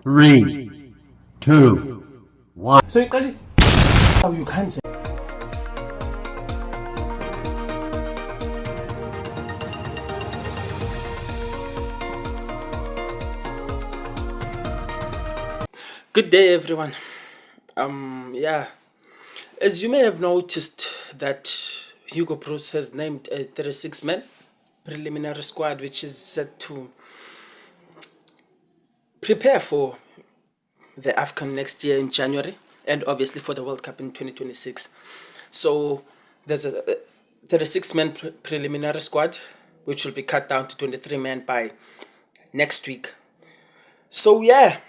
Three, two, one. So you can't say. Good day, everyone. Yeah, as you may have noticed that Hugo Broos has named a 36-man preliminary squad, which is set to prepare for the AFCON next year in January, and obviously for the World Cup in 2026. So there's a 36-man preliminary squad, which will be cut down to 23 men by next week. So yeah,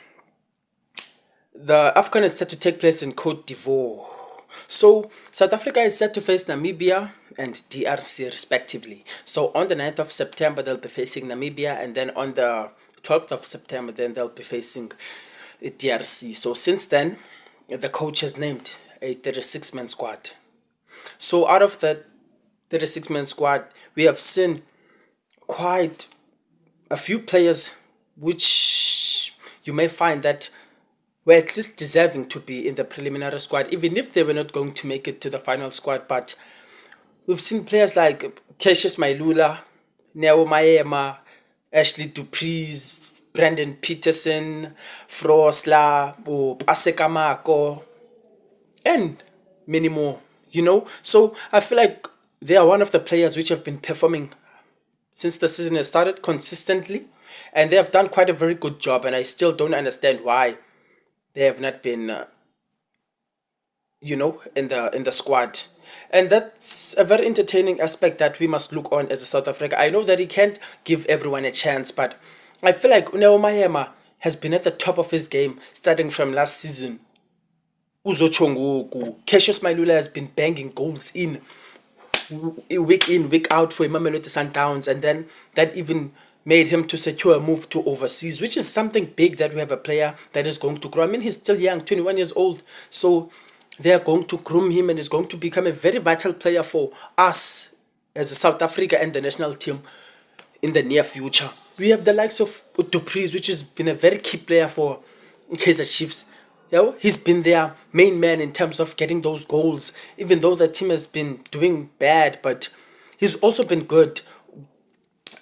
the AFCON is set to take place in Cote d'Ivoire. So South Africa is set to face Namibia and DRC respectively. So on the 9th of September they'll be facing Namibia, and then on the 12th of September then they'll be facing DRC. So since then the coach has named a 36-man squad. So out of the 36-man squad, we have seen quite a few players which you may find that were at least deserving to be in the preliminary squad, even if they were not going to make it to the final squad. But we've seen players like Cassius Mailula, Neo Maema, Ashley Dupreez, Brandon Peterson, Frosla, Asekamako, and many more, So I feel like they are one of the players which have been performing since the season has started consistently, and they have done quite a very good job, and I still don't understand why they have not been, in the squad. And that's a very entertaining aspect that we must look on as a South Africa. I know that he can't give everyone a chance, but I feel like Neo Maema has been at the top of his game starting from last season. Uzo Chongoku, Cassius Mailula has been banging goals in, week out for Mamelodi Sundowns, and then that even made him to secure a move to overseas, which is something big that we have a player that is going to grow. I mean, he's still young, 21 years old, so they are going to groom him and he's going to become a very vital player for us as a South Africa and the national team in the near future. We have the likes of Dupreez, which has been a very key player for Kaizer Chiefs. He's been their main man in terms of getting those goals, even though the team has been doing bad, but he's also been good.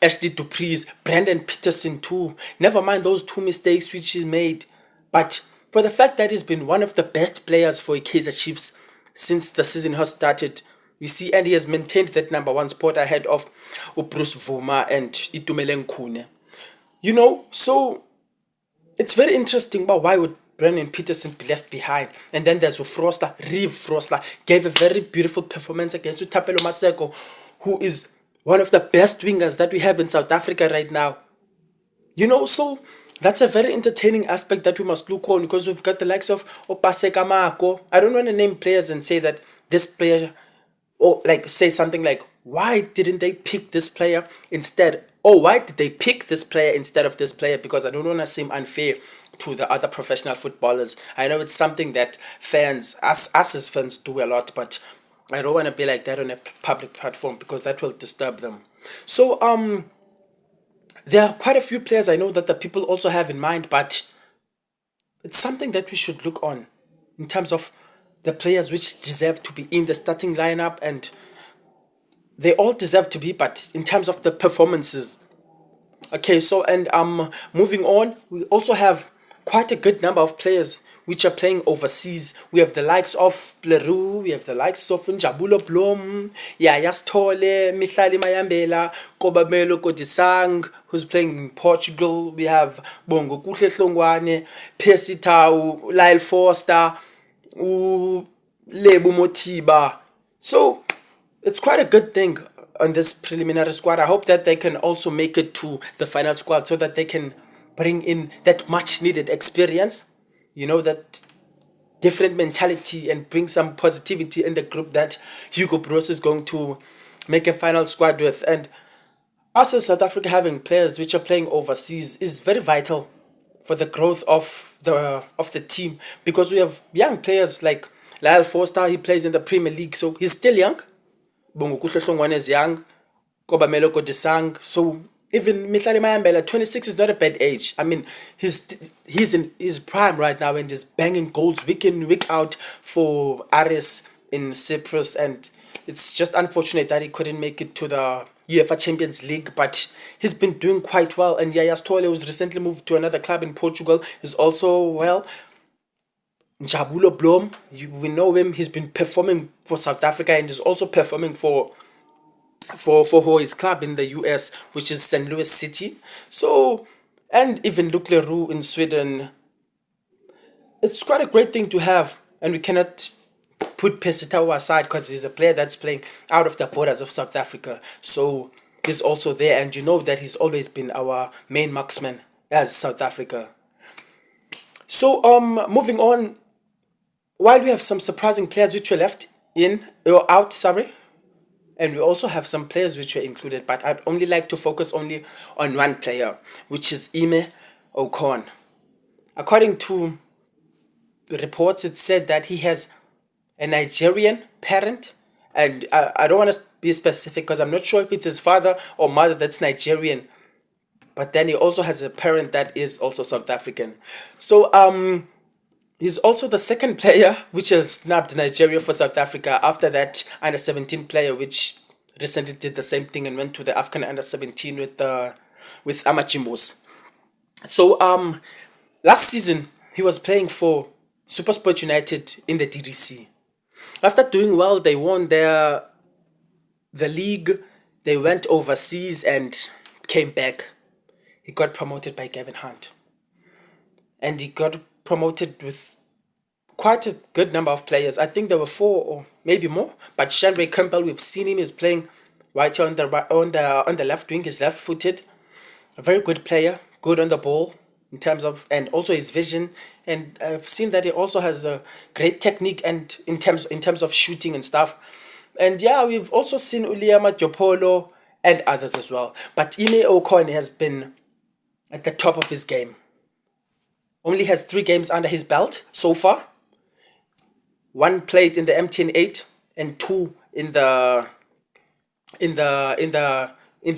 Ashley Dupreez, Brandon Peterson too. Never mind those two mistakes which he made. But for the fact that he's been one of the best players for Kaizer Chiefs since the season has started, we see, and he has maintained that number one spot ahead of Bruce Vuma and Itumeleng Khune. So it's very interesting, but why would Brandon Peterson be left behind? And then there's Frosla, Reeve Frosla, gave a very beautiful performance against Utapelo Maseko, who is one of the best wingers that we have in South Africa right now. So that's a very entertaining aspect that we must look on, because we've got the likes of Opaseka Mako. I don't want to name players and say that this player, or say something like, why didn't they pick this player instead? Or why did they pick this player instead of this player? Because I don't want to seem unfair to the other professional footballers. I know it's something that fans, us as fans, do a lot, but I don't want to be like that on a public platform, because that will disturb them. So there are quite a few players I know that the people also have in mind, but it's something that we should look on in terms of the players which deserve to be in the starting lineup, and they all deserve to be, but in terms of the performances. Okay, so and moving on, we also have quite a good number of players which are playing overseas. We have the likes of Pleru, we have the likes of Njabulo Blom, Yaya Stole, Mihlali Mayambela, Kobamelo Kodisang, who's playing in Portugal. We have Bongo Kuhle Hlongwane, Percy Tau, Lyle Forster, Lebu Motiba. So it's quite a good thing on this preliminary squad. I hope that they can also make it to the final squad, so that they can bring in that much needed experience, that different mentality, and bring some positivity in the group that Hugo Broos is going to make a final squad with. And us as South Africa having players which are playing overseas is very vital for the growth of the team, because we have young players like Lyle Forster. He plays in the Premier League, so he's still young. Bongo Kuhle Hlongwane is young. Kobamelo Kodisang. So Even Mihlali Mayambela, 26 is not a bad age. I mean, he's in his prime right now and is banging goals week in, week out for Aris in Cyprus. And it's just unfortunate that he couldn't make it to the UEFA Champions League, but he's been doing quite well. And Yaya Stole, who's recently moved to another club in Portugal, is also well. Njabulo Blom, we know him. He's been performing for South Africa and is also performing for his club in the US, which is St. Louis City. So, and even Luke Leroux in Sweden. It's quite a great thing to have, and we cannot put Pesitao aside because he's a player that's playing out of the borders of South Africa. So he's also there, and you know that he's always been our main marksman as South Africa. So moving on, while we have some surprising players which were left in or out, sorry, and we also have some players which were included, but I'd only like to focus only on one player, which is Ime Okon. According to reports, it said that he has a Nigerian parent, and I don't want to be specific because I'm not sure if it's his father or mother that's Nigerian, but then he also has a parent that is also South African. So he's also the second player which has snapped Nigeria for South Africa after that under 17 player which recently did the same thing and went to the African under 17 with Amachimbos. So last season he was playing for SuperSport United in the DDC. After doing well, they won the league. They went overseas and came back. He got promoted by Gavin Hunt. And he got promoted with quite a good number of players. I think there were 4 or maybe more. But Shandray Campbell, we've seen him, is playing right here on the left wing. He's left-footed. A very good player, good on the ball in terms of, and also his vision. And I've seen that he also has a great technique and in terms of shooting and stuff. And yeah, we've also seen Uliama Diopolo and others as well. But Ime Okon has been at the top of his game. Only has 3 games under his belt so far. 1 played in the MTN 8 and 2 in the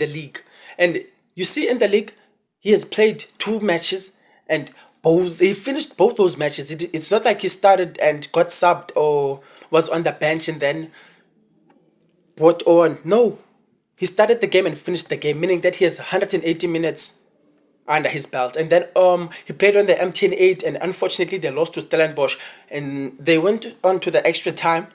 league. And you see in the league, he has played 2 matches and he finished both those matches. It's not like he started and got subbed or was on the bench and then brought on. No, he started the game and finished the game, meaning that he has 180 minutes under his belt. And then he played on the MTN 8 and unfortunately they lost to Stellenbosch and they went on to the extra time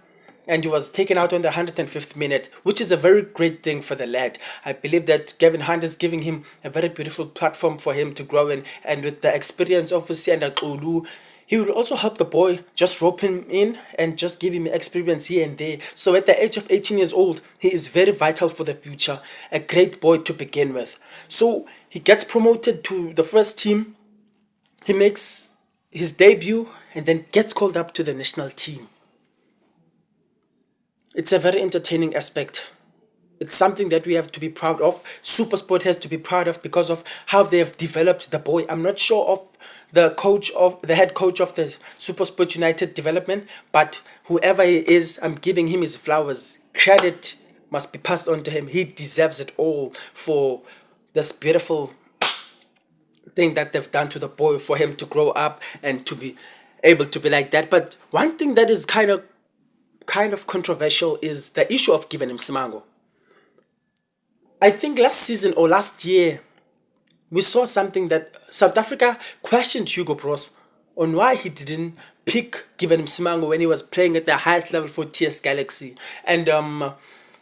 and he was taken out on the 105th minute, which is a very great thing for the lad. I believe that Gavin Hunt is giving him a very beautiful platform for him to grow in, and with the experience of Usianda Xulu, he will also help the boy, just rope him in and just give him experience here and there. So at the age of 18 years old, he is very vital for the future, a great boy to begin with. So he gets promoted to the first team, he makes his debut and then gets called up to the national team. It's a very entertaining aspect. It's something that we have to be proud of. SuperSport has to be proud of because of how they have developed the boy. I'm not sure of the head coach of the SuperSport United development, but whoever he is, I'm giving him his flowers. Credit must be passed on to him. He deserves it all for this beautiful thing that they've done to the boy, for him to grow up and to be able to be like that. But one thing that is kind of controversial is the issue of giving him Simango. I think last season or last year, we saw something that South Africa questioned Hugo Bros on why he didn't pick Given Simango when he was playing at the highest level for TS Galaxy. And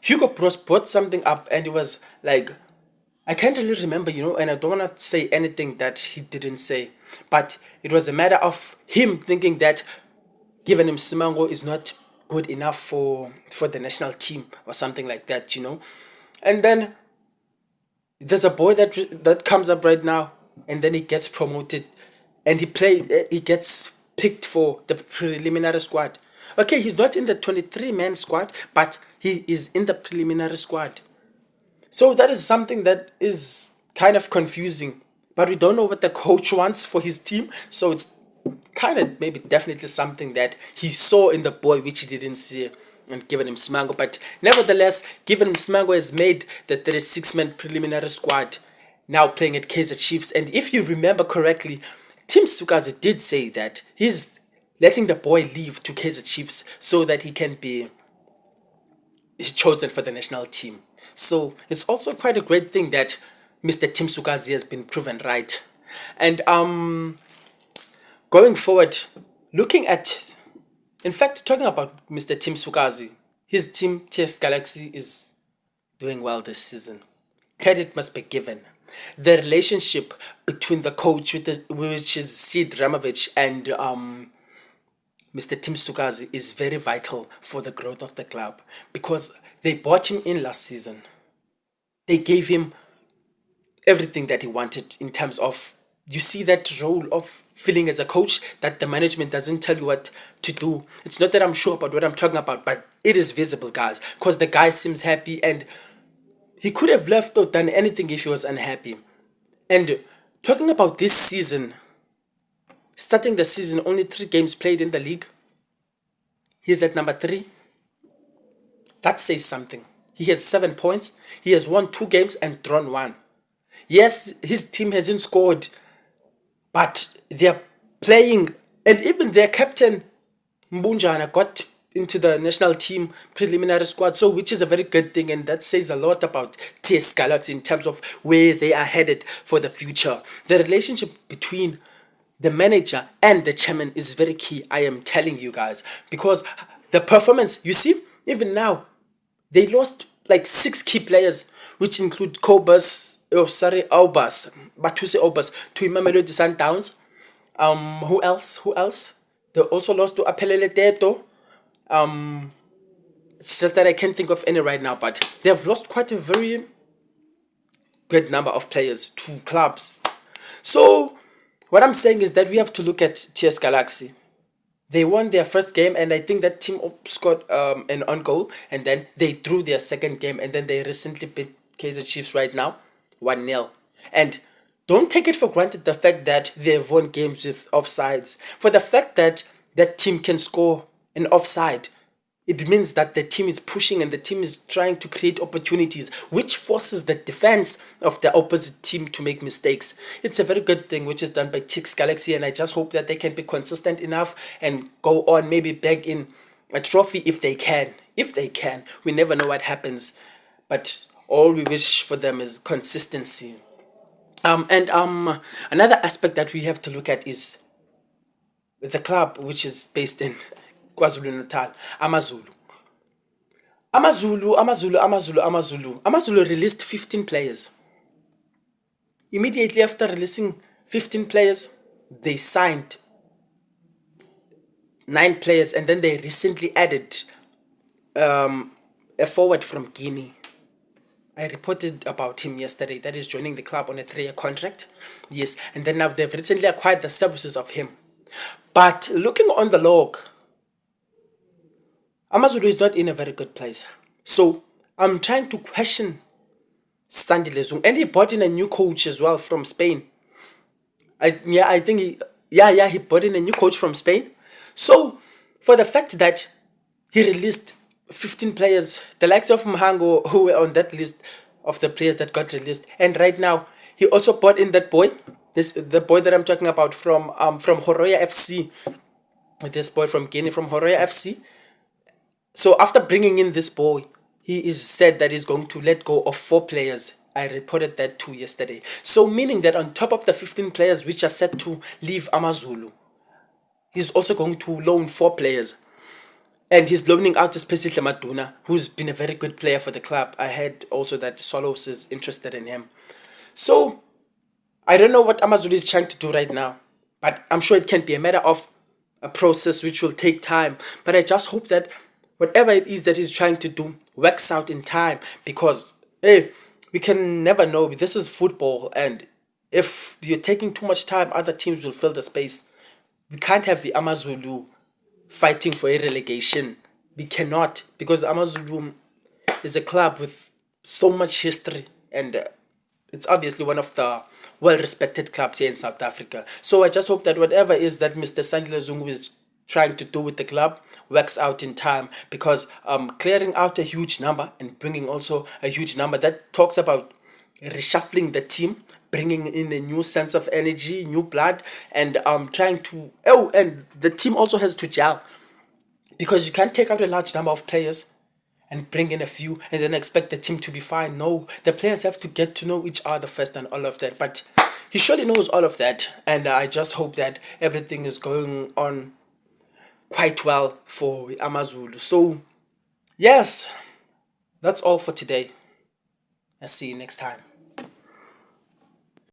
Hugo Bros brought something up and it was like, I can't really remember, and I don't want to say anything that he didn't say. But it was a matter of him thinking that Given Simango is not good enough for the national team or something like that, And then there's a boy that comes up right now and then he gets promoted and he gets picked for the preliminary squad. Okay, he's not in the 23-man squad, but he is in the preliminary squad. So that is something that is kind of confusing, but we don't know what the coach wants for his team, so it's kind of maybe definitely something that he saw in the boy which he didn't see and Given him Simango. But nevertheless, Given him Simango has made the 36-man preliminary squad now playing at Kaizer Chiefs. And if you remember correctly, Tim Sukazi did say that he's letting the boy leave to Kaizer Chiefs so that he can be chosen for the national team. So it's also quite a great thing that Mr. Tim Sukazi has been proven right. And going forward, looking at, in fact, talking about Mr. Tim Sukazi, his team TS Galaxy is doing well this season. Credit must be given. The relationship between the coach, which is Sid Ramovich, and Mr. Tim Sukazi is very vital for the growth of the club because they bought him in last season. They gave him everything that he wanted in terms of, you see that role of feeling as a coach that the management doesn't tell you what to do. It's not that I'm sure about what I'm talking about, but it is visible, guys, because the guy seems happy and he could have left or done anything if he was unhappy. And talking about this season, starting the season, only 3 games played in the league. He's at number 3. That says something. He has 7 points. He has won 2 games and drawn 1. Yes, his team hasn't scored, but they're playing. And even their captain, Mbunjana, got into the national team preliminary squad, so which is a very good thing, and that says a lot about TS Galaxy in terms of where they are headed for the future. The relationship between the manager and the chairman is very key, I am telling you guys, because the performance, you see, even now, they lost like 6 key players, which include Batuse Obas to Mamelodi Sundowns. Who else? They also lost to Apelele Teto. It's just that I can't think of any right now, but they have lost quite a very great number of players to clubs. So what I'm saying is that we have to look at TS Galaxy. They won their first game, and I think that team scored an on goal, and then they drew their second game, and then they recently beat Kaizer Chiefs right now 1-0. And don't take it for granted the fact that they've won games with offsides. For the fact that that team can score an offside, it means that the team is pushing and the team is trying to create opportunities, which forces the defense of the opposite team to make mistakes. It's a very good thing which is done by TS Galaxy, and I just hope that they can be consistent enough and go on, maybe bag in a trophy if they can. If they can. We never know what happens, but all we wish for them is consistency. Another aspect that we have to look at is the club, which is based in KwaZulu-Natal, Amazulu. Amazulu released 15 players. Immediately after releasing 15 players, they signed 9 players, and then they recently added a forward from Guinea. I reported about him yesterday, that is joining the club on a 3-year contract. Yes, and then now they've recently acquired the services of him. But looking on the log, Amazulu is not in a very good place. So I'm trying to question Standile Zung. And he brought in a new coach as well from Spain. He brought in a new coach from Spain. So for the fact that he released 15 players, the likes of Mhango, who were on that list of the players that got released, and right now he also brought in that boy, the boy that I'm talking about from Horoya FC, this boy from Guinea, from Horoya FC. So after bringing in this boy, he is said that he's going to let go of 4 players. I reported that too yesterday. So meaning that on top of the 15 players which are set to leave Amazulu, he's also going to loan 4 players. And he's loaning out especially Maduna, who's been a very good player for the club. I heard also that Solos is interested in him. So I don't know what Amazulu is trying to do right now, but I'm sure it can be a matter of a process which will take time. But I just hope that whatever it is that he's trying to do works out in time, because hey, we can never know. This is football, and if you're taking too much time, other teams will fill the space. We can't have the Amazulu fighting for a relegation. We cannot, because Amazulu is a club with so much history, and it's obviously one of the well-respected clubs here in South Africa. So I just hope that whatever is that Mr. Sandile Zungu is trying to do with the club works out in time, because clearing out a huge number and bringing also a huge number, that talks about reshuffling the team, bringing in a new sense of energy, new blood, and trying to. Oh, and the team also has to gel, because you can't take out a large number of players and bring in a few and then expect the team to be fine. No, the players have to get to know each other first and all of that. But he surely knows all of that, and I just hope that everything is going on quite well for Amazulu. So, yes, that's all for today. I'll see you next time.